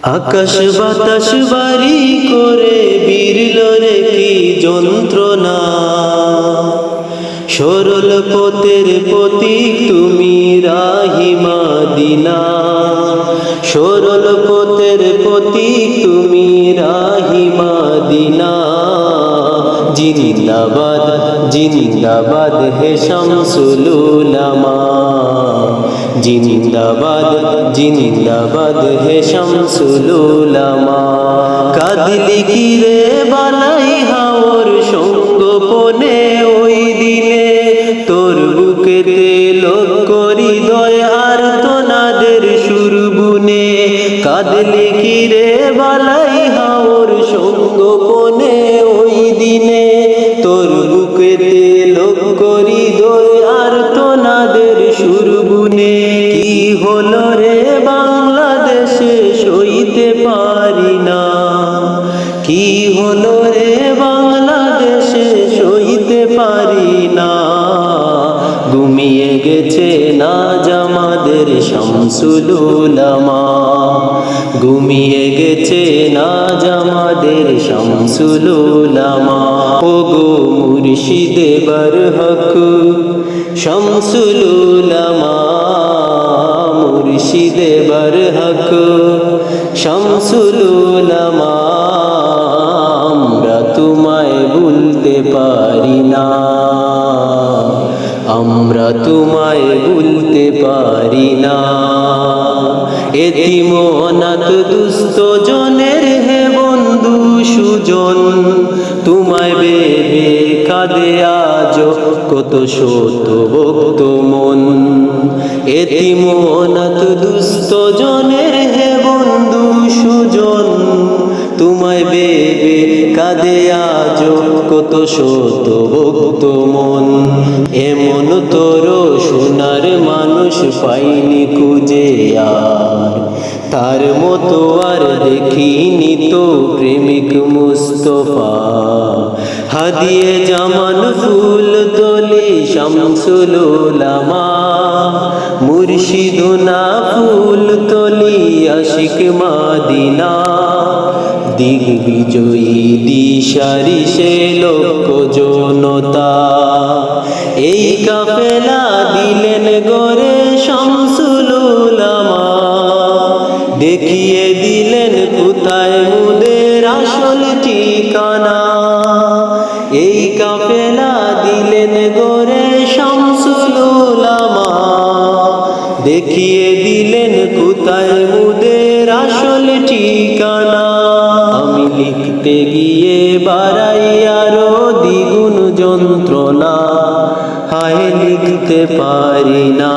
আকাশ বাতাস বাড়ি করে বিরল রে কি যন্ত্রণা, সরল পথের প্রতীক তুমি রাহি মাদিনা, সরল পথের প্রতীক তুমি রাহি মাদিনা। জিন্দাবাদ জিন্দাবাদ হে শামসুল উলামা, জিন্দাবাদ জিন্দাবাদ হে শামসুল উলামা। কাঁদলি কি রে বালাই হাওর সঙ্গোপনে ওই দিনে, তোর বুকেতে লক্ষ হৃদয় আর্তনাদের সুর বুনে। কাঁদলি কি রে বালাই হাওর সঙ্গোপনে ওই দিনে, তোর বুকেতে লক্ষ হৃদয় আর্তনাদের সুর বুনে। কি হলো রে বাংলাদেশে সইতে পারি না, কি হলো রে বাংলাদেশে সইতে পারি না। ঘুমিয়ে গেছে না জামাদের শামসুল উলামা, ঘুমিয়ে গেছে না জামাদের শামসুল উলামা। ওগো মুর্শিদে বরহক শামসুল উলামা, মুর্শিদে বরহক শামসুল উলামা। আমরা তোমায় ভুলতে পারি না, আমরা তোমায় ভুলতে পারি না। এতিম অনাথ দুস্থ জনের হে বন্ধু সুজন, তোমায় ভেবে কাঁদে আজ কত শত ভক্ত মন। এতিম অনাথ দুস্থ জনের হে বন্ধু সুজন, তোমায় ভেবে কাঁদে আজ কত শত ভক্ত মন। এমন তোর সোনার মানুষ পাইনি খুঁজে আর, তার মতো আর দেখিনি তো প্রেমিক মুস্তফা। হাদিয়ে জামান ফুল তোলে শামসুল উলামা, মুর্শিদুনা ফুল তোলি আশিক মাদিনা। দিগ্বিজয়ী দিশারি সে লোক জনতা, এই কাফেলা দিলেন গরে শামসুল উলামা। দেখিয়ে দিলেন কোথায় মুদের আসল ঠিকানা, এই কাফেলা দিলেন গরে শামসুল উলামা। দেখিয়ে দিলেন কোথায় মুদের আসল ঠিকানা। আমি লিখতে গিয়ে বাড়াই আরো দ্বিগুণ যন্ত্রণা, হায় লিখতে পারি না।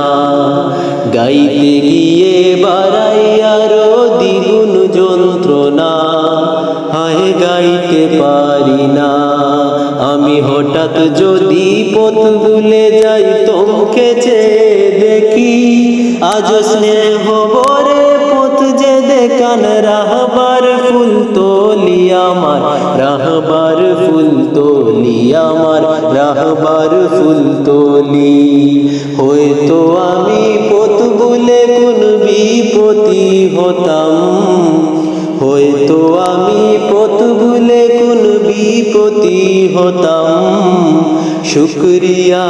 গাইতে গিয়ে বাড়াই আরো দ্বিগুণ যন্ত্রণা, হায় গাইতে পারি না। আমি হঠাৎ যদি পথ ভুলে যাই তোমকে চেয়ে দেখি, আজ স্নেহ ভরে পথ যে দেখান রাহবার ফুল তোলি আমার, রাহবার ফুল তোলি আমার, রাহবার ফুল তোলি। হয়তো আমি পথ ভুলে কোন বিপত্তি হতাম, হয়তো আমি পথ ভুলে কোন বিপত্তি হতাম। শুকরিয়া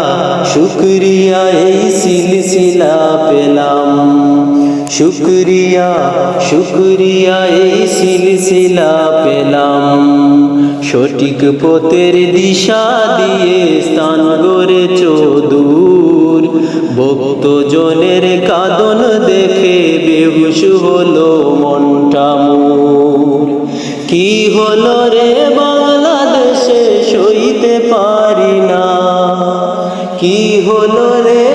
শুকরিয়া এই সিলসিলা পেলাম, শুকরিয়া শুকরিয়া এই সিলসিলা পেলাম। সঠিক পথের দিশা দিয়ে স্থান গড়েছ দূর, ভক্তজনের কাঁদন দেখে বেহুশ হলো মনটা মোর। কি হলো রে বাংলাদেশে সইতে পারি না, কি হলো রে